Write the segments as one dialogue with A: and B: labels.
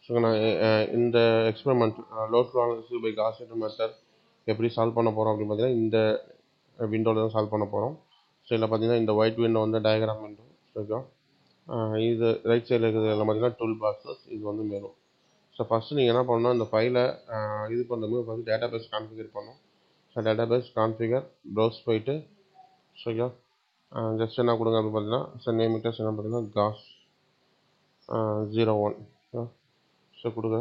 A: So நான் இந்த experiment load flow analysis by Gauss Seidel method எப்படி சால்வ் பண்ண போகிறோம் அப்படின்னு பார்த்தீங்கன்னா இந்த விண்டோவில் தான் சால்வ் பண்ண போகிறோம். ஸோ இதில் பார்த்தீங்கன்னா இந்த ஒயிட் விண்டோ வந்து டயக்ராம் விண்டோ. ஓகே, இது ரைட் சைடில் இருக்கிறது எல்லாம் பார்த்தீங்கன்னா டூல் பாக்ஸஸ், இது வந்து மேலும். ஸோ ஃபஸ்ட்டு நீங்கள் என்ன பண்ணணும், இந்த ஃபைலை இது பண்ணும்போது ஃபஸ்ட்டு டேட்டா பேஸ் கான்ஃபிகர் பண்ணணும். So data base configure browse போயிட்டு ஓகே ஜஸ்ட் என்ன கொடுங்க அப்படின்னு பார்த்தீங்கன்னா ஸோ நேம் இட்டஸ் என்ன பார்த்தீங்கன்னா காஸ் 01. ஸோ கொடுங்க,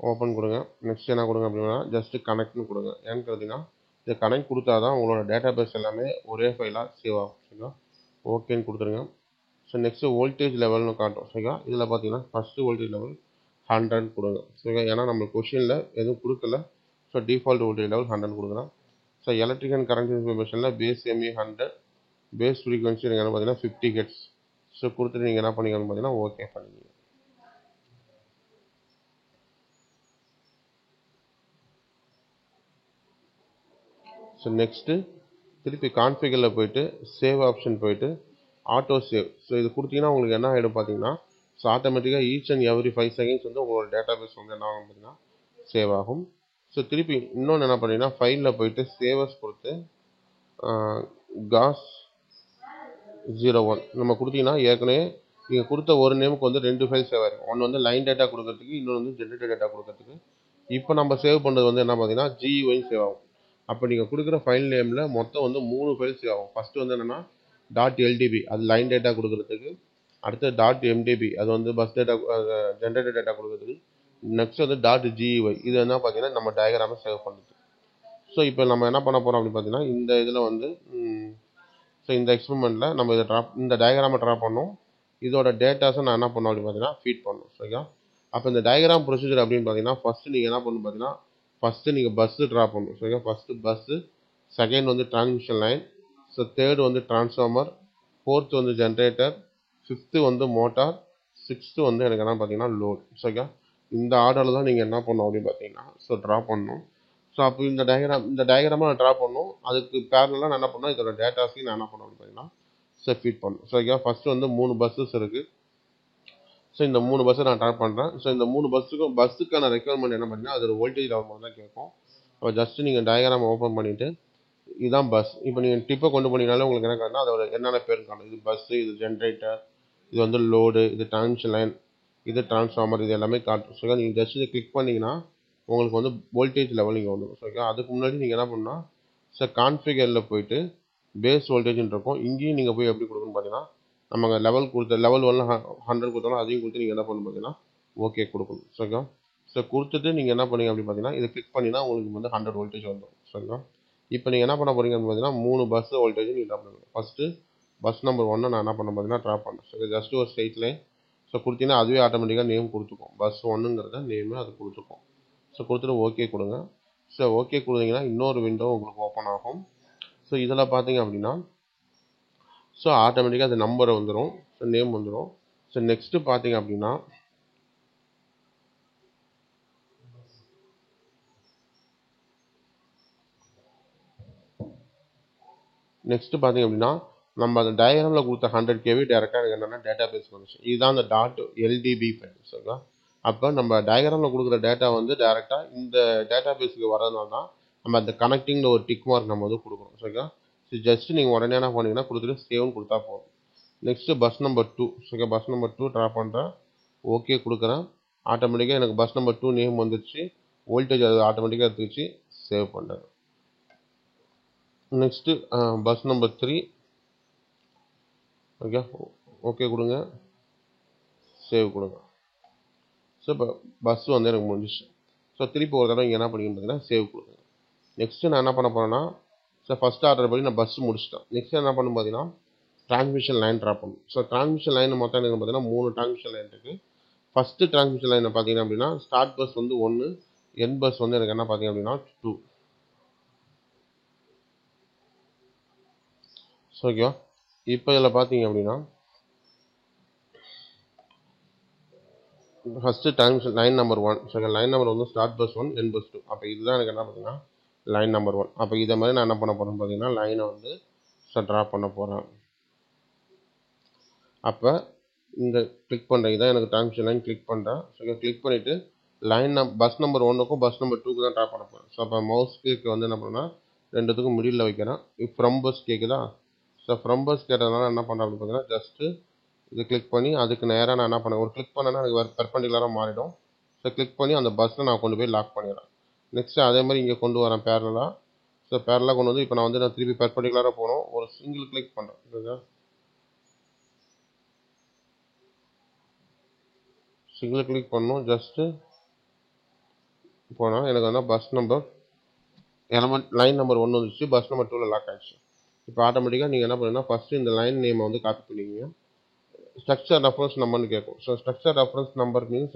A: ஓப்பன் கொடுங்க. நெக்ஸ்ட் என்ன கொடுங்க அப்படின்னா ஜஸ்ட் கனெக்ட்னு கொடுங்க. ஏன்னு கேட்டிங்கன்னா இதை கனெக்ட் கொடுத்தா தான் உங்களோட டேட்டா பேஸ் எல்லாமே ஒரே ஃபைலாக சேவ் ஆகும். சரிங்களா, ஓகேன்னு கொடுத்துருங்க. ஸோ நெக்ஸ்ட்டு வோல்டேஜ் லெவல்னு காட்டும். சரிங்களா, இதில் பார்த்தீங்கன்னா ஃபஸ்ட்டு வோல்டேஜ் லெவல் 100 கொடுங்க. சரிங்களா, ஏன்னா நம்ம கொஷினில் எதுவும் கொடுக்கல. ஸோ டிஃபால்ட் வோல்டேஜ் லெவல் 100 கொடுக்குறோம். ஸோ எலக்ட்ரிக் அண்ட் கரண்ட் இன்ஃபர்மேஷனில் பேஸ் எம்இ 100, பேஸ் ஃப்ரீக்வன்சி நீங்கள் என்ன பார்த்தீங்கன்னா 50 ஹெர்ட்ஸ். ஸோ கொடுத்துட்டு நீங்கள் என்ன பண்ணிக்கணும்னு பார்த்தீங்கன்னா ஓகே பண்ணிக்கணும். ஸோ நெக்ஸ்ட்டு திருப்பி கான்ஃபிகரில் போயிட்டு சேவ் ஆப்ஷன் போயிட்டு ஆட்டோ சேவ். ஸோ இது கொடுத்தீங்கன்னா உங்களுக்கு என்ன ஆகிடும் பார்த்தீங்கன்னா ஸோ ஆட்டோமேட்டிக்காக ஈச் அண்ட் எவ்ரி 5 செகண்ட்ஸ் வந்து உங்களோட டேட்டா பேஸ் வந்து என்ன ஆகும் பார்த்தீங்கன்னா சேவ் ஆகும். ஸோ திருப்பி இன்னொன்று என்ன பண்ணீங்கன்னா ஃபைலில் போயிட்டு சேவஸ் கொடுத்து காஸ் 01 நம்ம கொடுத்தீங்கன்னா ஏற்கனவே நீங்கள் கொடுத்த ஒரு நேமுக்கு வந்து 2 ஃபைல் சேவ் ஆகிருக்கும். ஒன்று வந்து லைன் டேட்டா கொடுக்கறதுக்கு, இன்னொன்று வந்து ஜென்ரேட்டர் டேட்டா கொடுக்கறதுக்கு. இப்போ நம்ம சேவ் பண்ணுறது வந்து என்ன பார்த்தீங்கன்னா GUI சேவ் ஆகும். அப்போ நீங்கள் கொடுக்குற ஃபைல் நேமில் மொத்தம் வந்து 3 ஃபைல் சேவ் ஆகும். ஃபஸ்ட்டு வந்து என்னென்னா .ldb அது லைன் டேட்டா கொடுக்குறதுக்கு, அடுத்து .mdb அது வந்து பஸ் டேட்டா ஜென்ரேட்டர் டேட்டா கொடுக்குறதுக்கு, நெக்ஸ்ட் வந்து .gui இது என்ன பார்த்தீங்கன்னா நம்ம டயக்ராமை சேவ் பண்ணுறது. ஸோ இப்போ நம்ம என்ன பண்ண போகிறோம் அப்படின்னு பார்த்தீங்கன்னா இந்த இதில் வந்து ஸோ இந்த எக்ஸ்பெரிமெண்ட்டில் நம்ம இதை இந்த டயக்ராமை ட்ரா பண்ணோம். இதோட டேட்டாஸை நான் என்ன பண்ணோம் அப்படின்னு பார்த்தீங்கன்னா ஃபீட் பண்ணணும். சரிங்களா, அப்போ இந்த டயக்ராம் ப்ரொசீஜர் அப்படின்னு பார்த்தீங்கன்னா ஃபஸ்ட்டு நீங்கள் என்ன பண்ணணும் பார்த்தீங்கன்னா ஃபஸ்ட்டு நீங்கள் பஸ்ஸு ட்ரா பண்ணணும். சரிங்களா, ஃபஸ்ட்டு பஸ்ஸு, செகண்ட் வந்து டிரான்ஸ்மிஷன் லைன், ஸோ தேர்டு வந்து டிரான்ஸ்ஃபார்மர், ஃபோர்த்து வந்து ஜென்ரேட்டர், ஃபிஃப்த்து வந்து மோட்டார், சிக்ஸ்த்து வந்து எனக்கு என்ன பார்த்தீங்கன்னா லோட். சரிங்களா, இந்த ஆர்டரில் தான் நீங்கள் என்ன பண்ணணும் அப்படின்னு பார்த்தீங்கன்னா ஸோ ட்ரா பண்ணணும். ஸோ அப்போ இந்த டயக்ராமாக நான் ட்ரா பண்ணணும். அதுக்கு பேரலாக நான் என்ன பண்ணணும், இதோட டேட்டாஸையும் நான் என்ன பண்ணணும் அப்படின்னு பார்த்தீங்கன்னா ஸோ ஃபீட் பண்ணணும். ஸோ ஓகே, ஃபஸ்ட்டு வந்து 3 பஸ்ஸஸ் இருக்குது. ஸோ இந்த 3 பஸ்ஸை நான் ட்ரா பண்ணுறேன். ஸோ இந்த 3 பஸ்ஸுக்கான ரெக்யர்மெண்ட் என்ன பண்ணீங்கன்னா அதோட வோல்டேஜ் லெவல் மட்டும் தான் கேட்கும். இப்போ ஜஸ்ட்டு நீங்கள் டயக்ராம் ஓப்பன் பண்ணிவிட்டு இதுதான் பஸ். இப்போ நீங்கள் டிப்பை கொண்டு போனீங்கனாலே உங்களுக்கு என்ன காணும்னா அதோட என்னென்ன பேர் காணும். இது பஸ்ஸு, இது ஜென்ரேட்டர், இது வந்து லோடு, இது டிரான்ஸ்மிஷன் லைன், இது டிரான்ஸ்ஃபார்மர், இது எல்லாமே காட்டும். ஸோ நீங்கள் ஜஸ்ட் இதை கிளிக் பண்ணிங்கன்னா உங்களுக்கு வந்து வோல்டேஜ் லெவல் இங்கே வந்துடும். ஸோ அதுக்கு முன்னாடி நீங்கள் என்ன பண்ணால் ஸோ கான்ஃபிகரில் போயிட்டு பேஸ் வோல்டேஜ்னு இருக்கும். இங்கேயும் நீங்கள் போய் எப்படி கொடுக்கணும்னு பார்த்தீங்கன்னா நம்ம லெவல் கொடுத்த லெவல் 100 கொடுத்தாலும் அதையும் கொடுத்து நீங்கள் என்ன பண்ணணும் பார்த்தீங்கன்னா ஓகே கொடுக்கணும். சரிங்களா, ஸோ கொடுத்துட்டு நீங்கள் என்ன பண்ணீங்க அப்படின்னு பார்த்தீங்கன்னா இதை கிளிக் பண்ணினா உங்களுக்கு வந்து 100 வோல்டேஜ் வந்துடும். சரிங்களா, இப்போ நீங்கள் என்ன பண்ண போகிறீங்க அப்படின்னு பார்த்தீங்கன்னா 3 பஸ் வோல்டேஜ் நீங்கள் ட்ரா பண்ணுங்க. ஃபஸ்ட்டு பஸ் நம்பர் 1 நான் என்ன பண்ண பார்த்தீங்கன்னா ட்ரா பண்ணேன். ஸோ ஜஸ்ட் ஒரு ஸ்ட்ரெயிட் லைன். ஸோ கொடுத்தீங்கன்னா அதுவே ஆட்டோமேட்டிக்காக நேம் கொடுத்துக்கும். பஸ் 1ங்கிறத நேமு அது கொடுத்துக்கும். ஸோ கொடுத்துட்டு ஓகே கொடுங்க. ஸோ ஓகே கொடுத்தீங்கன்னா இன்னொரு விண்டோ உங்களுக்கு ஓப்பன் ஆகும். ஸோ இதில் பார்த்தீங்க அப்படின்னா ஸோ ஆட்டோமேட்டிக்காக அது நம்பர் வந்துடும். ஸோ நேம் வந்துடும். ஸோ நெக்ஸ்ட்டு பார்த்தீங்க அப்படின்னா நம்ம அந்த டயக்ராமில் கொடுத்த 100 kV டேரெக்டாக எனக்கு என்னென்னா டேட்டா பேஸ் வந்துச்சு. இதுதான் அந்த .ldb ஃபைல். சரிங்களா, அப்போ நம்ம டயக்ராமில் கொடுக்குற டேட்டா வந்து டேரெக்டாக இந்த டேட்டா பேஸுக்கு வரதுனால தான் நம்ம அந்த கனெக்டிங்கில் ஒரு டிக் மார்க் நம்ம வந்து கொடுக்குறோம். சரிங்களா, ஸோ ஜஸ்ட் நீங்கள் உடனே என்ன பண்ணீங்கன்னா கொடுத்துட்டு சேவ்னு கொடுத்தா போதும். Next bus number 2. சரிங்களா, பஸ் நம்பர் 2 ட்ரா பண்ணுறேன். ஓகே கொடுக்குறேன். ஆட்டோமேட்டிக்காக எனக்கு பஸ் நம்பர் 2 நேம் வந்துடுச்சு. வோல்டேஜ் அது ஆட்டோமேட்டிக்காக எடுத்துக்கிச்சு. சேவ் பண்ணுறேன். Next bus number 3. Okay okay கொடுங்க, சேவ் கொடுங்க. ஸோ இப்போ பஸ் வந்து எனக்கு முடிஞ்சிச்சு. ஸோ திருப்பி ஒரு தடவை இங்கே என்ன பண்ணிக்கணும் பார்த்தீங்கன்னா சேவ் கொடுங்க. நெக்ஸ்ட்டு நான் என்ன பண்ண போகிறேன்னா ஸோ ஃபஸ்ட் ஆர்டர் படி நான் பஸ் முடிச்சிட்டேன். நெக்ஸ்ட் என்ன பண்ணணும் பார்த்தீங்கன்னா டிரான்ஸ்மிஷன் லைன் ட்ரா பண்ணணும். ஸோ டிரான்ஸ்மிஷன் லைன் மொத்தம் எனக்கு பார்த்தீங்கன்னா 3 டிரான்ஸ்மிஷன் லைன் இருக்குது. ஃபஸ்ட்டு டிரான்ஸ்மிஷன் லைனை பார்த்தீங்கன்னா அப்படின்னா ஸ்டார்ட் பஸ் வந்து 1, என் பஸ் வந்து எனக்கு என்ன பார்த்தீங்க அப்படின்னா 2. ஸோ ஓகேவா, இப்போ இதில் பார்த்தீங்க அப்படின்னா first transmission line number 1. So line number வந்து ஸ்டார்ட் பஸ் 1, என் பஸ் 2. அப்போ இதுதான் எனக்கு என்ன பார்த்தீங்கன்னா லைன் நம்பர் 1. அப்போ இதை மாதிரி நான் என்ன பண்ண போகிறேன்னு பார்த்தீங்கன்னா லைனை வந்து ஸோ ட்ரா பண்ண போகிறேன். அப்போ இந்த கிளிக் பண்ணுறேன், இதான் எனக்கு டிரான்ஸ்மிஷன் லைன். கிளிக் பண்ணுறேன். ஸோ கிளிக் பண்ணிவிட்டு பஸ் நம்பர் 1க்கும் பஸ் நம்பர் 2க்கு தான் ட்ராப் பண்ண போகிறேன். ஸோ அப்போ மவுஸ் கிளிக் வந்து என்ன பண்ணேன்னா ரெண்டுத்துக்கும் மிடில் வைக்கிறேன். ஃப்ரம் பஸ் கேட்குதா? ஸோ ஃப்ரம் பஸ் கேட்டதுனால என்ன பண்ணுறேன் அப்படின்னு பார்த்தீங்கன்னா ஜஸ்ட்டு இது கிளிக் பண்ணி அதுக்கு நேராக நான் என்ன பண்ணேன், ஒரு கிளிக் பண்ணேன்னா எனக்கு பெர்பெண்டிகுலராக மாறிடும். ஸோ கிளிக் பண்ணி அந்த பஸ்ஸில் நான் கொண்டு போய் லாக் பண்ணிடுறேன். நெக்ஸ்ட்டு அதே மாதிரி இங்கே கொண்டு வரேன் பேரலாக. ஸோ பேரலாக கொண்டு வந்து இப்போ நான் திருப்பி பெர்பெண்டிகுலராக போகணும். ஒரு சிங்கிள் கிளிக் பண்ணுறேன். ஓகேங்களா? சிங்கிள் கிளிக் பண்ணணும். ஜஸ்ட்டு போனால் எனக்கு வந்து பஸ் நம்பர் லைன் நம்பர் 1 வந்துச்சு, பஸ் நம்பர் 2ல் லாக் ஆகிடுச்சு. இப்போ ஆட்டோமேட்டிக்காக நீங்கள் என்ன பண்ணுங்கன்னா ஃபஸ்ட்டு இந்த லைன் நேமை வந்து காப்பி பண்ணிக்கிங்க. ஸ்ட்ரக்சர் ரெஃபரன்ஸ் நம்பர்னு கேட்கும். So structure reference number means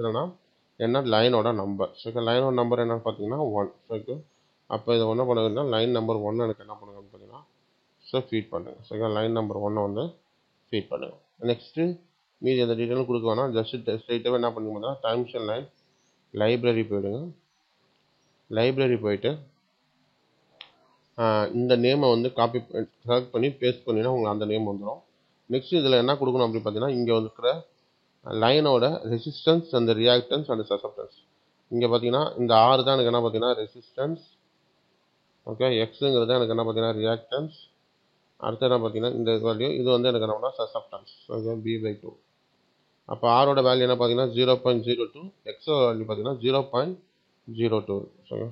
A: என்ன லைனோட நம்பர். ஸோ லைனோட நம்பர் என்னன்னு பார்த்தீங்கன்னா 1. ஸோ அப்போ இதை என்ன பண்ணுங்கன்னா லைன் நம்பர் 1 எனக்கு என்ன பண்ணுங்கன்னு பார்த்தீங்கன்னா ஸோ ஃபீட் பண்ணுங்கள். ஸோ லைன் நம்பர் 1 வந்து ஃபீட் பண்ணுங்கள். நெக்ஸ்ட்டு மீதி எந்த டீட்டெயிலும் கொடுக்க வேணாம். ஜஸ்ட் ஸ்ட்ரைட்டாகவே என்ன பண்ணுங்கன்னா டைம்ஷன் லைன் லைப்ரரி போயிடுங்க. லைப்ரரி போயிட்டு இந்த நேமை வந்து காப்பி செலக்ட் பண்ணி பேஸ்ட் பண்ணினா உங்களுக்கு அந்த நேம் வந்துடும். நெக்ஸ்ட் இதில் என்ன கொடுக்கணும் அப்படின்னு பார்த்தீங்கன்னா இங்கே இருக்கிற லைனோட ரெசிஸ்டன்ஸ் அண்ட் ரியாக்டன்ஸ் அண்ட் சசப்டன்ஸ். இங்கே பார்த்தீங்கன்னா இந்த 6 தான் எனக்கு என்ன பார்த்தீங்கன்னா ரெசிஸ்டன்ஸ். ஓகே, எக்ஸுங்கிறது எனக்கு என்ன பார்த்தீங்கன்னா ரியாக்டன்ஸ். அடுத்து என்ன பார்த்தீங்கன்னா இந்த வேல்யூ இது வந்து எனக்கு என்ன சசப்டன்ஸ். Okay, B/2. அப்போ ஆரோட வேல்யூ என்ன பார்த்தீங்கன்னா 0.02, எக்ஸோட வேல்யூ பார்த்தீங்கன்னா 0.02. ஓகே,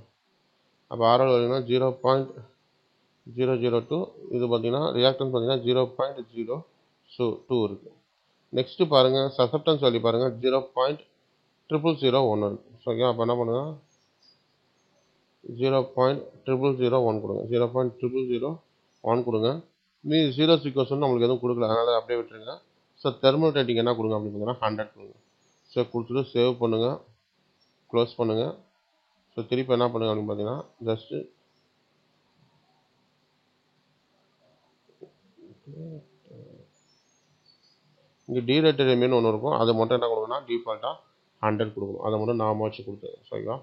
A: அப்போ ஆரோட வேல்யூனா 0.002. இது பார்த்தீங்கன்னா ரியாக்டன்ஸ் பார்த்தீங்கன்னா 0.02 இருக்குது. நெக்ஸ்ட்டு பாருங்கள் சசப்டன்ஸ் வேல்யூ பாருங்கள் 0.0001 இருக்குது. ஓகே, அப்போ என்ன பண்ணுங்கள் 0.0001 கொடுங்க. 0.0001 கொடுங்க. மீதி 0 சீக்வன்ஸ் நம்மளுக்கு எதுவும் கொடுக்கல, அதனால் அப்படியே விட்டுருங்க. ஸோ தெர்மல் ரேட்டிங் என்ன கொடுங்க அப்படின்னு பார்த்தீங்கன்னா 100 கொடுங்க. ஸோ கொடுத்துட்டு சேவ் பண்ணுங்கள், க்ளோஸ் பண்ணுங்கள். ஸோ திருப்பி என்ன பண்ணுங்கள் அப்படின்னு பார்த்தீங்கன்னா ஜஸ்ட்டு இங்கே டீரேட்டட் எம்ஏன்னு ஒன்று இருக்கும், அது மட்டும் என்ன கொடுக்கணும்னா டிஃபால்ட்டாக 100 கொடுக்கணும். அதை மட்டும் நாம வச்சு கொடுத்துருங்க. ஓகேவா,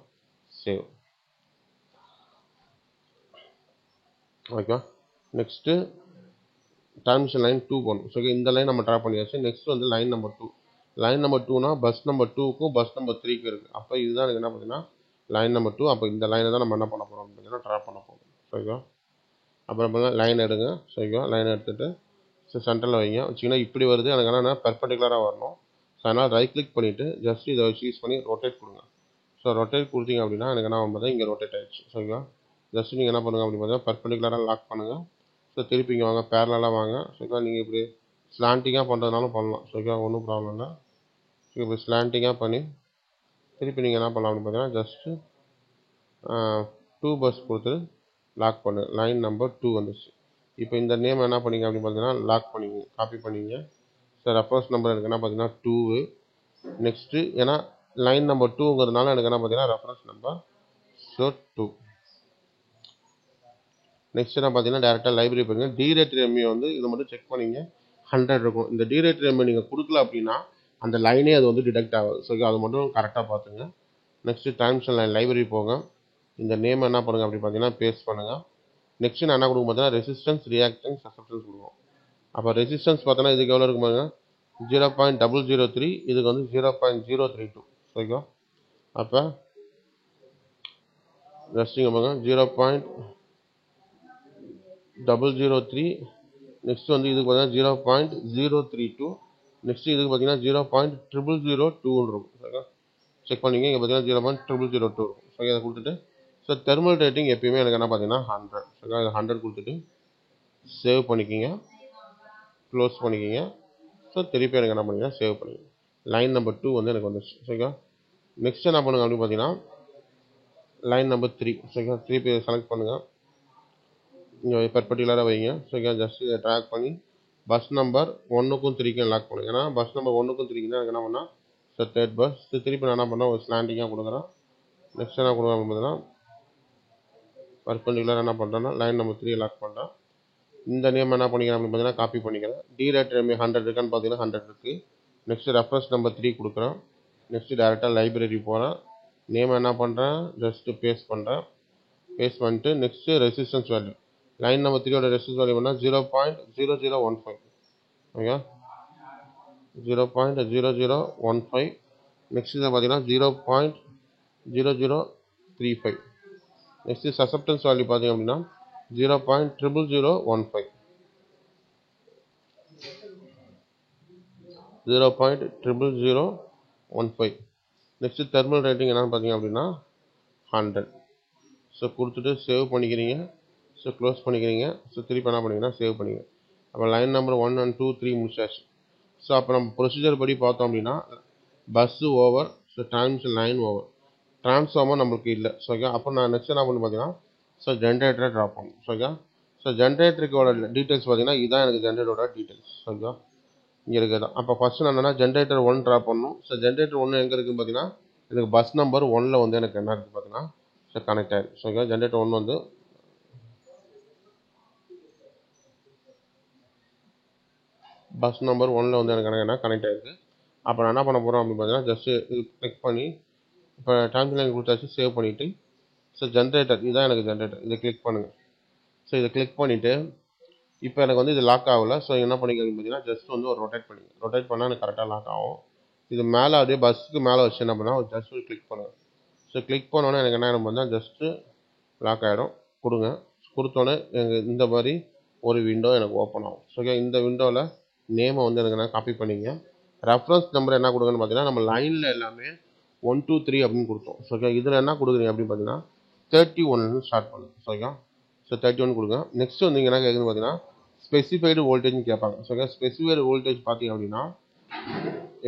A: சேவ். ஓகேவா, நெக்ஸ்ட்டு டிரான்ஸ்மிஷன் லைன் 2 போகணும். ஸோ இந்த லைன் நம்ம ட்ராப் பண்ணியாச்சு. நெக்ஸ்ட் வந்து லைன் நம்பர் 2. லைன் நம்பர் 2னா பஸ் நம்பர் 2க்கும் பஸ் நம்பர் 3க்கும் இருக்குது. அப்போ இதுதான் எனக்கு என்ன பார்த்தீங்கன்னா லைன் நம்பர் 2. அப்போ இந்த லைனை தான் நம்ம என்ன பண்ண போகிறோம் பார்த்தீங்கன்னா ட்ராப் பண்ண போகிறோம். ஓகேவா, அப்புறம் லைன் எடுங்க. ஓகேவா, லைன் எடுத்துகிட்டு ஸோ சென்டரில் வைங்க. வச்சிங்கன்னா இப்படி வருது, எனக்கு என்ன பெர்பெண்டிகுலராக வரணும். ஸோ அதனால் ரைட் கிளிக் பண்ணிவிட்டு ஜஸ்ட் இதை வச்சு யூஸ் பண்ணி ரொட்டேட் கொடுங்க. ஸோ ரொட்டேட் கொடுத்தீங்க அப்படின்னா எனக்கு என்ன பார்த்தா இங்கே ரொட்டேட் ஆகிடுச்சு. ஓகேவா, ஜஸ்ட் நீங்கள் என்ன பண்ணுங்கள் அப்படின்னு பார்த்தீங்கன்னா பெர்பெண்டிகுலராக லாக் பண்ணுங்கள். ஸோ திருப்பி இங்கே வாங்க, பேரலாக வாங்க. ஓகேவா, நீங்கள் இப்படி ஸ்லாண்டிங்காக பண்ணுறதுனாலும் பண்ணலாம். ஓகேவா, ஒன்றும் ப்ராப்ளம் இல்லை. இப்படி ஸ்லாண்டிங்காக பண்ணி திருப்பி நீங்கள் என்ன பண்ணலாம் அப்படின்னு பார்த்தீங்கன்னா ஜஸ்ட்டு 2 பஸ் கொடுத்து லாக் பண்ணு. லைன் நம்பர் 2 வந்துச்சு. இப்போ இந்த நேம் என்ன பண்ணிங்க அப்படின்னு பார்த்தீங்கன்னா லாக் பண்ணிங்க, காப்பி பண்ணிங்க. ஸோ ரெஃபரன்ஸ் நம்பர் எனக்கு என்ன பார்த்தீங்கன்னா 2. நெக்ஸ்ட்டு ஏன்னா லைன் நம்பர் 2ங்கிறதுனால எனக்கு என்ன பார்த்தீங்கன்னா ரெஃபரன்ஸ் நம்பர் ஸோ 2. நெக்ஸ்ட் என்ன பார்த்தீங்கன்னா டேரெக்டாக லைப்ரரி போயிருங்க. டீரேட்டட் எம்ஏ வந்து இதை மட்டும் செக் பண்ணிங்க, 100 இருக்கும். இந்த டீரேட்டட் எம்ஏ நீங்கள் கொடுக்கல அப்படின்னா அந்த லைனே அது வந்து டிடெக்ட் ஆகாது. ஸோ அது மட்டும் கரெக்டாக பார்த்துங்க. நெக்ஸ்ட்டு டிரான்ஸ்மிஷன் லைன் லைப்ரரி போங்க. இந்த நேம் என்ன பண்ணுங்கள் அப்படி பார்த்தீங்கன்னா பேஸ்ட் பண்ணுங்கள். நெக்ஸ்ட் நான் என்ன கொடுக்கும் பார்த்தீங்கன்னா ரெசிஸ்டன்ஸ் ரியாக்டன்ஸ் சசப்டன்ஸ் கொடுக்கும். அப்போ ரெசிஸ்டன்ஸ் பார்த்தோன்னா இதுக்கு எவ்வளோ இருக்கும் பாருங்க 0.003, இதுக்கு வந்து 0.032. ஓகேவா, அப்போ ஜஸ்ட் இங்கே பாருங்க 0.003. நெக்ஸ்ட் வந்து இதுக்கு பார்த்தீங்கன்னா 0.032. நெக்ஸ்ட் இதுக்கு பார்த்தீங்கன்னா 0.002 இருக்கும். ஓகே, செக் பண்ணிங்க. இங்கே பார்த்தீங்கன்னா 0.002 இருக்கும். ஓகே, அதை கொடுத்துட்டு ஸோ தெர்மல் ரேட்டிங் எப்பயுமே எனக்கு என்ன பார்த்தீங்கன்னா 100. ஓகே, அதை 100 கொடுத்துட்டு சேவ் பண்ணிக்கிங்க, க்ளோஸ் பண்ணிக்கிங்க. ஸோ திருப்பி எனக்கு என்ன பண்ணிங்கன்னா சேவ் பண்ணிங்க. லைன் நம்பர் 2 வந்து எனக்கு வந்துச்சு. ஓகே, நெக்ஸ்ட் என்ன பண்ணுங்க அப்படின்னு பார்த்தீங்கன்னா லைன் நம்பர் 3. ஓகே, திருப்பி செலக்ட் பண்ணுங்கள், இங்கே பெர்பெண்டிகுலராக வைங்க. ஓகே, ஜஸ்ட் இதை ட்ராக் பண்ணி பஸ் நம்பர் 1க்கும் 3க்கும் லாக் பண்ணுங்க. ஏன்னா பஸ் நம்பர் 1க்கும் 3க்கும் தான் எனக்கு என்ன பண்ணால் ஸோ தேர்ட் பஸ். திருப்பி நான் என்ன பண்ணேன் ஒரு ஸ்லாண்டிங்காக கொடுக்குறேன். நெக்ஸ்ட் என்ன கொடுக்குறேன் அப்படின்னு பார்த்தீங்கன்னா பெர்பெண்டிகுலராக என்ன பண்ணுறேன்னா லைன் நம்பர் 3 லாக் பண்ணுறேன். இந்த நேம் என்ன பண்ணிக்கிறேன் அப்படின்னு பார்த்தீங்கன்னா காப்பி பண்ணிக்கிறேன். டீரேட்டட் எம்ஏ 100 இருக்கான்னு பார்த்தீங்கன்னா 100 இருக்குது. நெக்ஸ்ட் ரெஃபரன்ஸ் நம்பர் 3 கொடுக்குறேன். நெக்ஸ்ட் டேரெக்டாக லைப்ரரி போகிறேன். நேம் என்ன பண்ணுறேன் ஜஸ்ட்டு பேஸ்ட் பண்ணுறேன். பேஸ்ட் பண்ணிட்டு next resistance value line number 3யோட ரெசிஸ்டன்ஸ் வேல்யூ பண்ணால் 0.0015. ஓகே, 0.0015. நெக்ஸ்ட் இதை பார்த்தீங்கன்னா 0.0035. நெக்ஸ்ட் சசப்டன்ஸ் வேல்யூ பார்த்தீங்க அப்படின்னா 0.00015. 0.00015. நெக்ஸ்ட் தெர்மல் ரேட்டிங் என்னன்னு பார்த்தீங்க அப்படின்னா 100. ஸோ கொடுத்துட்டு சேவ் பண்ணிக்கிறீங்க. ஸோ க்ளோஸ் பண்ணிக்கிறீங்க. ஸோ திருப்பி என்ன பண்ணிங்கன்னா சேவ் பண்ணிக்கிறீங்க. அப்போ லைன் நம்பர் 1 and 2 3 முடிச்சாச்சு. ஸோ அப்போ நம்ம ப்ரொசீஜர் படி பார்த்தோம் அப்படின்னா bus over, so times line over, transformer நம்மளுக்கு இல்லை. ஸோ ஓகே, அப்போ நான் நெக்ஸ்ட் என்ன பண்ணி பார்த்தீங்கன்னா ஸோ ஜென்ரேட்டரை ட்ராப் பண்ணணும். ஸோ ஓகே, ஸோ ஜென்ரேட்டருக்கோட டீட்டெயில்ஸ் பார்த்தீங்கன்னா இதுதான் எனக்கு ஜென்ரேட்டரோட டீட்டெயில்ஸ். ஓகே, இங்கே இருக்குது. அப்போ ஃபஸ்ட்டு நான் என்னன்னா ஜென்ரேட்டர் 1 ட்ராப் பண்ணணும். ஸோ ஜென்ரேட்டர் 1 எங்கே இருக்குன்னு பார்த்தீங்கன்னா எனக்கு பஸ் நம்பர் 1ல் வந்து எனக்கு என்ன இருக்குது பார்த்தீங்கன்னா ஸோ கனெக்ட் ஆகிடும். ஸோ ஓகே, ஜென்ரேட்டர் 1 வந்து பஸ் நம்பர் 1ல் வந்து எனக்கு என்ன கனெக்ட் ஆகிருக்கு. அப்போ நான் என்ன பண்ண போகிறோம் அப்படின்னு பார்த்தீங்கன்னா ஜஸ்ட்டு இது கிளிக் பண்ணி இப்போ டைம் லைன் கொடுத்தாச்சு, சேவ் பண்ணிவிட்டு ஸோ ஜென்ரேட்டர் இதுதான் எனக்கு ஜென்ரேட்டர், இதை கிளிக் பண்ணுங்கள். ஸோ இதை கிளிக் பண்ணிவிட்டு இப்போ எனக்கு வந்து இது லாக் ஆகலை. ஸோ என்ன பண்ணிக்கிறீங்க பார்த்தீங்கன்னா ஜஸ்ட் வந்து ஒரு ரொட்டேட் பண்ணிங்க. ரொட்டேட் பண்ணால் எனக்கு கரெக்டாக லாக் ஆகும். இது மேலே அப்படியே பஸ்ஸுக்கு மேலே வச்சு என்ன பண்ணால் ஒரு ஜஸ்ட் ஒரு கிளிக் பண்ணுங்கள். ஸோ கிளிக் பண்ணோன்னே எனக்கு என்ன ஆகிடும் பார்த்தா ஜஸ்ட்டு லாக் ஆகிடும். கொடுங்க. கொடுத்தோன்னே எனக்கு இந்த மாதிரி ஒரு விண்டோ எனக்கு ஓப்பன் ஆகும். ஸோ ஓகே, இந்த விண்டோவில் நேமை வந்து எனக்கு என்ன காப்பி பண்ணிங்க. ரெஃபரன்ஸ் நம்பர் என்ன கொடுங்கன்னு பார்த்தீங்கன்னா நம்ம லைனில் எல்லாமே 1 2 3 அப்படின்னு கொடுத்தோம். ஸோ ஓகே, இதில் என்ன கொடுக்குறீங்க அப்படின்னு பார்த்தீங்கன்னா 31 ஸ்டார்ட் பண்ணுங்க. ஸோ ஓகே, ஸோ 31 கொடுங்க. நெக்ஸ்ட் வந்து இங்கே என்ன கேட்குதுன்னு பார்த்தீங்கன்னா ஸ்பெசிஃபைடு வோல்டேஜ்னு கேட்பாங்க. ஸோ ஓகே, ஸ்பெசிஃபைடு வோல்டேஜ் பார்த்தீங்க அப்படின்னா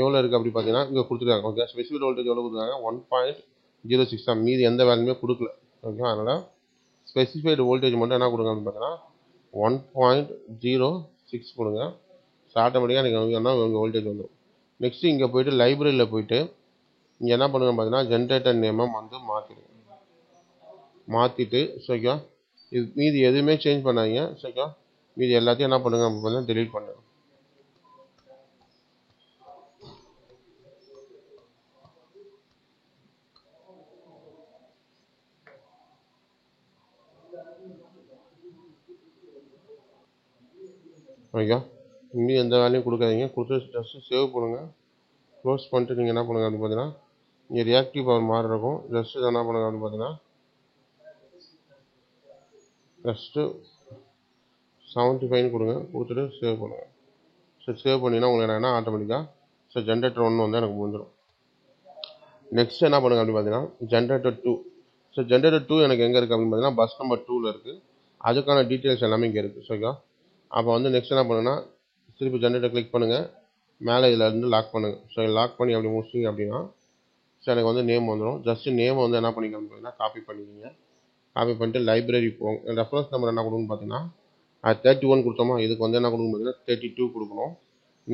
A: எவ்வளோ இருக்குது அப்படி பார்த்தீங்கன்னா இங்கே கொடுத்துருக்காங்க. ஓகே, ஸ்பெசிஃபைடு வோல்டேஜ் எவ்வளோ கொடுத்துருக்காங்க 1.06 தான். மீதி எந்த வேல்யூமே கொடுக்கல. ஓகே, அதனால் ஸ்பெசிஃபைடு வோல்டேஜ் மட்டும் என்ன கொடுங்க அப்படின்னு பார்த்தீங்கன்னா 1.06 கொடுங்க. ஸோ ஆட்டோமேட்டிக்காக நீங்கள் என்ன உங்கள் வோல்டேஜ் வந்துடும். நெக்ஸ்ட்டு இங்கே போய்ட்டு லைப்ரரியில் போய்ட்டு இங்கே என்ன பண்ணுங்க பார்த்தீங்கன்னா ஜென்ரேட்டர் நேமை வந்து மாற்றிட்டு ஸோ ஓகே, இது மீதி எதுவுமே சேஞ்ச் பண்ணாதீங்க. ஸோ ஓகே, மீதி எல்லாத்தையும் என்ன பண்ணுங்க அப்படின்னா டெலீட் பண்ணுங்க. ஓகே, மீதி எந்த வேலையும் கொடுக்காதீங்க. கொடுத்து ஜஸ்ட்டு சேவ் பண்ணுங்கள். க்ளோஸ் பண்ணிட்டு நீங்கள் என்ன பண்ணுங்க அப்படின்னு பார்த்தீங்கன்னா இங்கே ரியாக்டிவ் பவர் மாதிரி இருக்கும். ஜஸ்ட்டு இதை என்ன பண்ணுங்க அப்படின்னு பார்த்தீங்கன்னா ஜஸ்ட்டு 75 கொடுங்க. கொடுத்துட்டு சேவ் பண்ணுங்கள். ஸோ சேவ் பண்ணிங்கன்னா உங்களுக்கு என்ன ஆட்டோமேட்டிக்காக ஸோ ஜென்ரேட்டர் 1 வந்து எனக்கு முடிஞ்சிடும். நெக்ஸ்ட் என்ன பண்ணுங்க அப்படின்னு பார்த்தீங்கன்னா ஜென்ரேட்டர் 2. ஸோ ஜென்ரேட்டர் 2 எனக்கு எங்கே இருக்குது அப்படின்னு பார்த்தீங்கன்னா பஸ் நம்பர் 2ல் இருக்குது. அதுக்கான டீட்டெயில்ஸ் எல்லாமே இங்கே இருக்குது. ஓகே, அப்போ வந்து நெக்ஸ்ட் என்ன பண்ணுங்கன்னா திருப்பி ஜென்ரேட்டர் கிளிக் பண்ணுங்கள். மேலே இதில் இருந்து லாக் பண்ணுங்கள். ஸோ லாக் பண்ணி அப்படி முடிச்சிங்க அப்படின்னா ஸோ எனக்கு வந்து நேம் வந்துடும். ஜஸ்ட்டு நேம் வந்து என்ன பண்ணிக்கணும் பார்த்தீங்கன்னா காப்பி பண்ணிக்கிங்க. காப்பி பண்ணிட்டு லைப்ரரி போங்க. ரெஃபரன்ஸ் நம்பர் என்ன கொடுக்கணும்னு பார்த்தீங்கன்னா 31 கொடுத்தோமா, இதுக்கு வந்து என்ன கொடுக்கணும் பார்த்தீங்கன்னா 32 கொடுக்கணும்.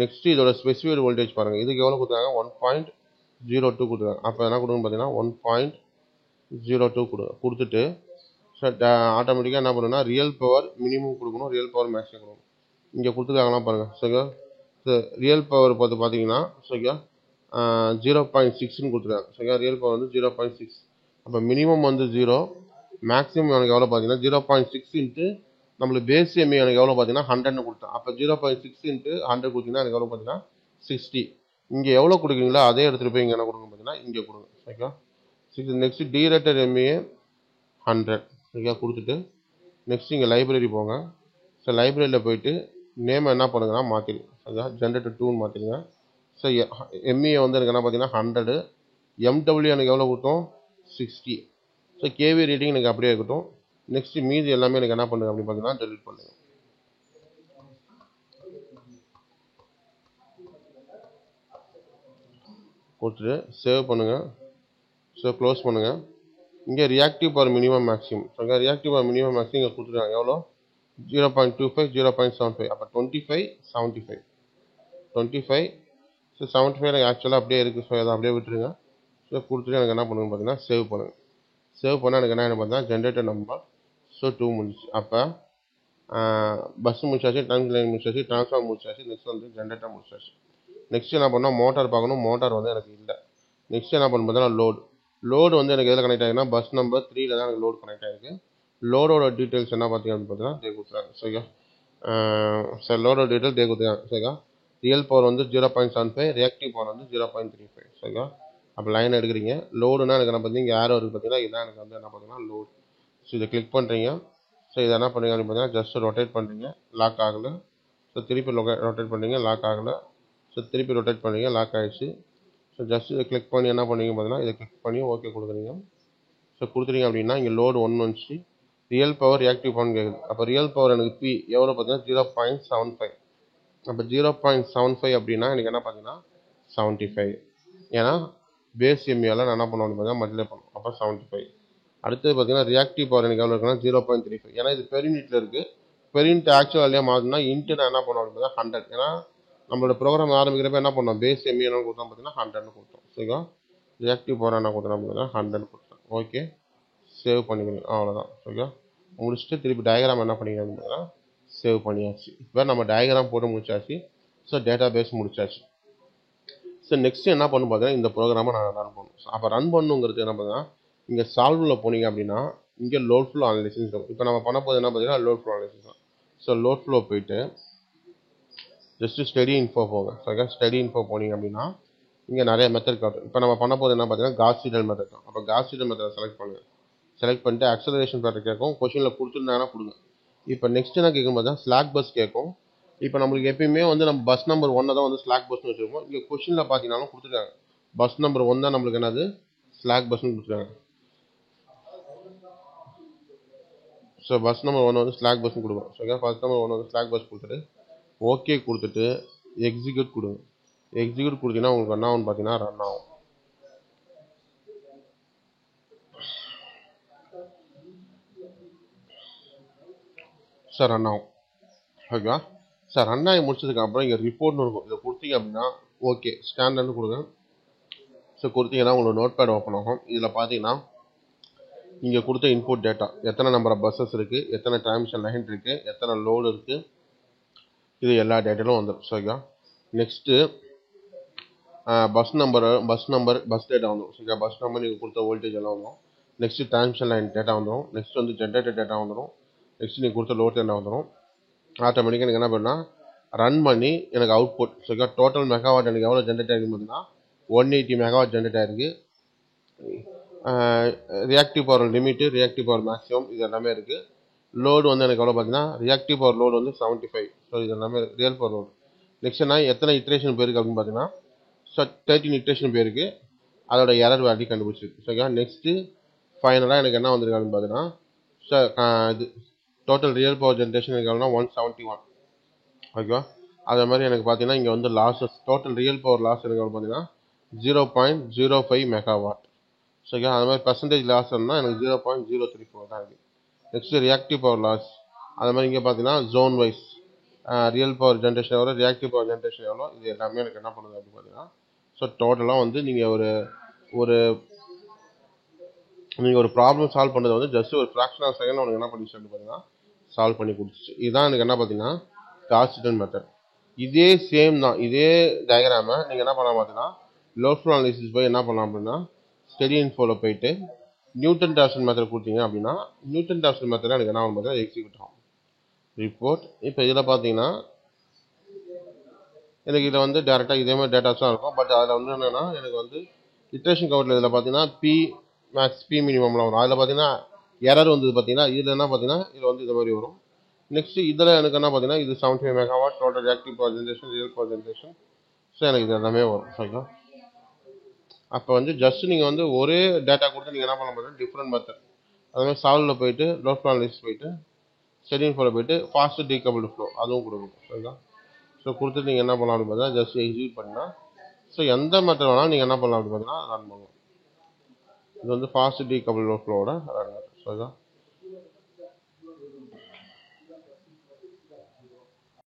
A: நெக்ஸ்ட்டு இதோட ஸ்பெசிஃபைடு வோல்டேஜ் பாருங்கள். இதுக்கு எவ்வளோ கொடுத்தாங்க 1.02 கொடுத்துருக்காங்க. அப்போ என்ன கொடுக்கணும் பார்த்தீங்கன்னா 1.02 கொடுங்க. கொடுத்துட்டு ஸோ ஆட்டோமேட்டிக்காக என்ன பண்ணுன்னா ரியல் பவர் மினிமம் கொடுக்கணும், ரியல் பவர் மேக்ஸிமம் கொடுக்கணும். இங்கே கொடுத்துருக்காங்களாம் பாருங்கள். ஸோ ரியல் பவர் பார்த்து பார்த்தீங்கன்னா ஸோ 0.6ன்னு கொடுத்துருக்காங்க. ஸோ ரியல் பவர் வந்து 0.6. அப்போ மினிமம் வந்து 0, மேக்ஸிமம் எனக்கு எவ்வளோ பார்த்தீங்கன்னா 0.6 இன்ட்டு நம்மளுக்கு பேஸ் எம்ஏ எனக்கு எவ்வளோ பார்த்தீங்கன்னா 100ன்னு கொடுத்தேன். அப்போ 0.6 இன்ட்டு 100 கொடுத்தீங்கன்னா எனக்கு எவ்வளோ பார்த்தீங்கன்னா 60. இங்கே எவ்வளோ கொடுக்குறீங்களோ அதே எடுத்துகிட்டு போய் இங்கே என்ன கொடுங்க பார்த்தீங்கன்னா இங்கே கொடுங்க. ஓகே, 6. நெக்ஸ்ட்டு டீரேட்டர் எம்ஏ 100. ஓகே, கொடுத்துட்டு நெக்ஸ்ட் இங்கே லைப்ரரி போங்க. ஸோ லைப்ரரியில் போயிட்டு நேம் என்ன பண்ணுங்கன்னா மாற்றிடுங்க. ஓகே, ஜென்ரேட்டர் 2ன்னு மாற்றிடுங்க. ஸோ எம்ஏ வந்து எனக்கு என்ன பார்த்தீங்கன்னா 100, எம்டபிள்யூ எனக்கு எவ்வளோ கொடுத்தோம் 60. ஸோ கேவி ரீடிங் எனக்கு அப்படியே இருக்கட்டும். நெக்ஸ்ட்டு மீதி எல்லாமே எனக்கு என்ன பண்ணுங்க அப்படின்னு பார்த்தீங்கன்னா டெலிட் பண்ணுங்க. கொடுத்துட்டு சேவ் பண்ணுங்கள். ஸோ க்ளோஸ் பண்ணுங்கள். இங்கே reactive power minimum maximum. So இங்கே ரியாக்டிவ் பவர் மினிமம் மேக்ஸிமம் இங்கே கொடுத்துருக்காங்க எவ்வளோ 0.25 0.75. அப்போ 25 75 25. ஸோ 75 எனக்கு ஆக்சுவலாக அப்படியே இருக்குது. ஸோ அதை அப்படியே விட்டுருங்க. ஸோ கொடுத்துட்டு எனக்கு என்ன பண்ணுங்க பார்த்தீங்கன்னா சேவ் பண்ணுங்கள். சேவ் பண்ணால் எனக்கு என்ன பார்த்தீங்கன்னா ஜென்ரேட்டர் நம்பர் ஸோ 2 முடிச்சு. அப்போ பஸ் முடிச்சாச்சு, டைம் லைன் முடிச்சாச்சு, ட்ரான்ஸ்ஃபார்ம் முடிச்சாச்சு. நெக்ஸ்ட் வந்து ஜென்ரேட்டர் முடிச்சாச்சு. நெக்ஸ்ட் என்ன பண்ணால் மோட்டார் பார்க்கணும். மோட்டார் வந்து எனக்கு இல்லை. நெக்ஸ்ட் என்ன பண்ண பார்த்தீங்கன்னா லோடு வந்து எனக்கு எதில் கனெக்ட் ஆகிருக்குன்னா பஸ் நம்பர் 3ல் தான் எனக்கு லோடு கனெக்ட் ஆகிருக்கு. லோடோட டீட்டெயில்ஸ் என்ன பார்த்தீங்க அப்படின்னு பார்த்தீங்கன்னா கொடுத்துருக்காங்க. சரியா, சார் லோடோட டீட்டெயில் கொடுத்துருக்காங்க. சரியா, ரியல் பவர் வந்து 0.75, ரியாக்டிவ் பவர் வந்து 0.35. சரிங்களா? அப்போ லைன் எடுக்கிறீங்க. லோடுனா எனக்கு என்ன பார்த்தீங்கன்னா இங்கே ஏரோ இருக்குது பார்த்தீங்கன்னா, இதான் எனக்கு வந்து என்ன பார்த்தீங்கன்னா லோடு. ஸோ இதை கிளிக் பண்ணுறீங்க. ஸோ இதை என்ன பண்ணுறீங்க அப்படின்னு பார்த்தீங்கன்னா ஜஸ்ட் ரொட்டேட் பண்ணுறீங்க, லாக் ஆகலை. ஸோ திருப்பி ரொட்டேட் பண்ணுறீங்க, லாக் ஆகலை. ஸோ திருப்பி ரொட்டேட் பண்ணுறீங்க, லாக் ஆகிடுச்சு. ஸோ ஜஸ்ட் இதை கிளிக் பண்ணி என்ன பண்ணுறீங்க பார்த்தீங்கன்னா இதை கிளிக் பண்ணி ஓகே கொடுக்குறீங்க. ஸோ கொடுத்துறீங்க அப்படின்னா இங்கே லோடு 1 வந்துச்சு. ரியல் பவர் ரியாக்டிவ் பவர்னு கேட்குது. அப்போ ரியல் பவர் எனக்கு பி எவ்வளோ பார்த்தீங்கன்னா 0.75. அப்போ 0.75 அப்படின்னா எனக்கு என்ன பார்த்தீங்கன்னா 75. ஏன்னா பேஸ் எம்ஏல நான் என்ன பண்ணுவேன் பார்த்தீங்கன்னா மல்டிப்ளை பண்ணுவோம். அப்போ 75. அடுத்தது பார்த்தீங்கன்னா ரியாக்டிவ் பவர் எனக்கு எவ்வளோ இருக்குன்னா 0.35. ஏன்னா இது பெர் யூனிட்ல இருக்குது. பெர் யூனிட் ஆக்சுவல் வேலையாக மாறுதுன்னா இன்ட்டு நான் என்ன பண்ணுவோம் பார்த்தீங்கன்னா 100. ஏன்னா நம்மளோட ப்ரோக்ராம் ஆரம்பிக்கிறப்ப என்ன பண்ணோம், பேஸ் எம்ஏ என்ன கொடுத்தோம் பார்த்தீங்கன்னா 100ன்னு கொடுத்தோம். சரிங்களா? ரியாக்டிவ் பவர் என்ன கொடுத்தோம் பார்த்தீங்கன்னா 100 கொடுத்தோம். ஓகே, சேவ் பண்ணிக்கணும். அவ்வளோதான். சரிங்களா? முடிச்சுட்டு திருப்பி டயக்ராம் என்ன பண்ணிக்கணும் பார்த்தீங்கன்னா சேவ் பண்ணியாச்சு. இப்போ நம்ம டயக்ராம் போட்டு முடிச்சாச்சு. ஸோ டேட்டா பேஸ் முடிச்சாச்சு. ஸோ நெக்ஸ்ட் என்ன பண்ணணும் பார்த்தீங்கன்னா இந்த ப்ரோக்ராமை நான் ரன் பண்ணணும். அப்போ ரன் பண்ணுங்கிறது என்ன பார்த்தீங்கன்னா இங்கே சால்வில் போனீங்க அப்படின்னா இங்கே லோட் ஃப்ளோ அனாலிசிஸ் இருக்கும். இப்போ நம்ம பண்ண போது என்ன பார்த்தீங்கன்னா லோட் ஃப்ளோ அனாலிசிஸ் தான். ஸோ லோட் ஃப்ளோ போயிட்டு ஜஸ்ட் ஸ்டடி இன்ஃபோ போங்க. ஸோ ஸ்டடி இன்ஃபோ போனீங்க அப்படின்னா இங்கே நிறைய மெத்தட் காட்டும். இப்போ நம்ம பண்ண போது என்ன பார்த்தீங்கன்னா காஸ் சீடல் மெத்தட் தான். அப்போ காஸ் சீடல் மெத்தட் செலக்ட் பண்ணுங்க. செலக்ட் பண்ணிட்டு அக்சலரேஷன் பேட்டர் கேட்கும். கொஷனில் கொடுத்துருந்தாங்கன்னா கொடுங்க. இப்போ நெக்ஸ்ட் என்ன கேட்கும் பார்த்தீங்கன்னா ஸ்லாக் பஸ் கேட்கும். இப்போ நம்மளுக்கு எப்பயுமே வந்து நம்ம பஸ் நம்பர் 1 தான் வந்து ஸ்லாக் பஸ்ன்னு வச்சுருக்கோம். இங்கே கொஷனில் பார்த்தீங்கன்னாலும் கொடுத்துருக்காங்க பஸ் நம்பர் 1 தான் நம்மளுக்கு என்னது ஸ்லாக் பஸ்ன்னு கொடுத்துருக்காங்க. ஸோ பஸ் நம்பர் 1 வந்து ஸ்லாக் பஸ்ன்னு கொடுக்குறோம். ஸோ பஸ் நம்பர் 1 வந்து ஸ்லாக் பஸ் கொடுத்துட்டு ஓகே கொடுத்துட்டு எக்ஸிக்யூட் கொடுங்க. எக்ஸிக்யூட் கொடுத்தீங்கன்னா உங்களுக்கு என்ன ஆகும் பார்த்தீங்கன்னா ரன் ஆகும். சார் ரன் ஆகும். ஓகேவா? சார் ரன் ஆகி முடிச்சதுக்கு அப்புறம் இங்கே ரிப்போர்ட்னு இருக்கும். இதை கொடுத்தீங்க அப்படின்னா ஓகே ஸ்டாண்டர்ட்னு கொடுங்க. ஸோ கொடுத்தீங்கன்னா உங்களுக்கு நோட் பேட் ஓப்பன் ஆகும். இதில் பார்த்தீங்கன்னா இங்கே கொடுத்த இன்புட் டேட்டா எத்தனை நம்பர் ஆஃப் பஸ்ஸஸ் இருக்குது, எத்தனை டிரான்ஸ்மிஷன் லைன் இருக்குது, எத்தனை லோடு இருக்குது, இது எல்லா டேட்டாலும் வந்துடும். So okay next bus data வந்துடும். சரிங்களா? பஸ் நம்பர் நீங்கள் கொடுத்த வோல்டேஜ் எல்லாம் வந்துடும். நெக்ஸ்ட்டு டிரான்ஸ்மிஷன் லைன் டேட்டா வந்துடும். நெக்ஸ்ட் வந்து ஜென்ரேட்டர் டேட்டா வந்துடும். நெக்ஸ்ட் நீங்கள் கொடுத்த லோட் டேட்டா வந்துடும். ஆட்டோமேட்டிக்காக எனக்கு என்ன பண்ணால் ரன் பண்ணி எனக்கு அவுட்புட். சரிங்களா? டோட்டல் மெகாவாட் எனக்கு எவ்வளோ ஜென்ரேட் ஆகிருக்கு பார்த்தீங்கன்னா 180 மெகாவாட் ஜென்ரேட் ஆகிருக்கு. Reactive power limit, reactive power maximum, இது எல்லாமே இருக்குது. லோடு வந்து எனக்கு எவ்வளோ பார்த்தீங்கன்னா ரியாக்டிவ் பவர் லோடு வந்து 75. ஸோ இது எல்லாமே ரியல் பவர் லோடு. நெக்ஸ்ட் என்ன எத்தனை இட்ரேஷன் போயிருக்கு அப்படின்னு பார்த்தீங்கன்னா 13 இட்ரேஷன் போயிருக்கு. அதோட எரர் வேல்யூ கண்டுபிடிச்சிருக்கு. சரிங்களா? நெக்ஸ்ட்டு ஃபைனலாக எனக்கு என்ன வந்திருக்கு அப்படின்னு பார்த்தீங்கன்னா இது டோட்டல் ரியல் பவர் ஜென்ரேஷன் எனக்கு எவ்வளோனா 171. ஓகேவா? அதே மாதிரி எனக்கு பார்த்தீங்கன்னா இங்கே வந்து losses total real power loss எனக்கு எவ்வளோ பார்த்தீங்கன்னா 0.05 மெகாவாட். சரிங்களா? அது மாதிரி பர்சன்டேஜ் லாஸ் இருந்தால் எனக்கு 0.034 தான் இருக்குது. நெக்ஸ்ட் ரியாக்டிவ் பவர் லாஸ் அது மாதிரி இங்கே பார்த்தீங்கன்னா zone wise real power generation எவ்வளோ, ரியாக்டிவ் பவர் ஜென்ரேஷன் எவ்வளோ, இது எல்லாமே எனக்கு என்ன பண்ணுது அப்படின்னு பார்த்தீங்கன்னா ஸோ டோட்டலாக வந்து நீங்கள் ஒரு ப்ராப்ளம் சால்வ் பண்ணுறது வந்து ஜஸ்ட் ஒரு ஃப்ராக்ஷன் ஆஃப் செகண்ட் உங்களுக்கு என்ன பண்ணிச்சு அப்படின்னு பார்த்தீங்கன்னா சால்வ் பண்ணி கொடுத்துச்சு. இதுதான் எனக்கு என்ன பார்த்தீங்கன்னா காஸ் சீடல் மெத்தட். இதே சேம் தான். இதே டயக்ராமை நீங்கள் என்ன பண்ணலாம் பார்த்தீங்கன்னா லோட் ஃப்ளோ அனாலிசிஸ் போய் என்ன பண்ணலாம் அப்படின்னா ஸ்டடி இன்ஃபோவில் போயிட்டு நியூட்டன் டாப்சன் மெத்தட் கொடுத்தீங்க அப்படின்னா நியூட்டன் டாப்சன் மெத்தட் எனக்கு என்ன ஆகும் பார்த்தீங்கன்னா எக்ஸிக்யூட் ஆகும். ரிப்போர்ட் இப்போ இதில் பார்த்தீங்கன்னா எனக்கு இதில் வந்து டேரெக்டாக இதே மாதிரி டேட்டாஸ் தான் இருக்கும். பட் அதில் வந்து என்னென்னா எனக்கு வந்து இட்ரேஷன் கவுண்டில் இதில் பார்த்தீங்கன்னா பி மேக்ஸ் பி மினிமம்லாம் வரும். அதில் பார்த்தீங்கன்னா எரர் வந்து பார்த்தீங்கன்னா இதில் என்ன பார்த்தீங்கன்னா இதில் வந்து இது மாதிரி வரும். நெக்ஸ்ட் இதில் எனக்கு என்ன பார்த்தீங்கன்னா இது 75 megawatt total reactive power generation, real power generation. So எனக்கு இது எல்லாமே வரும். சரிங்களா? அப்போ வந்து ஜஸ்ட் நீங்கள் வந்து ஒரே டேட்டா கொடுத்து நீங்கள் என்ன பண்ண முடியும் டிஃப்ரெண்ட் மெத்தட். அதுமாதிரி சால்வில் போயிட்டு லோட் ஃப்ளோ அனாலிசிஸ் போயிட்டு ஸ்டடி இன்ஃபோவில் போயிட்டு ஃபாஸ்ட் டீகபிள்டு ஃப்ளோ அதுவும் கொடுக்கணும். சரிங்களா? ஸோ கொடுத்துட்டு நீங்கள் என்ன பண்ணலாம் அப்படின்னு பார்த்தீங்கன்னா ஜஸ்ட் எக்ஸிக்யூட் பண்ணால் ஸோ எந்த மெத்தட் வேணாலும் நீங்கள் என்ன பண்ணலாம் அப்படின்னு பார்த்தீங்கன்னா ரன் பண்ணலாம். இது வந்து ஃபாஸ்ட் டீகபிள்டு ஃப்ளோவோட ரன். சரிங்களா?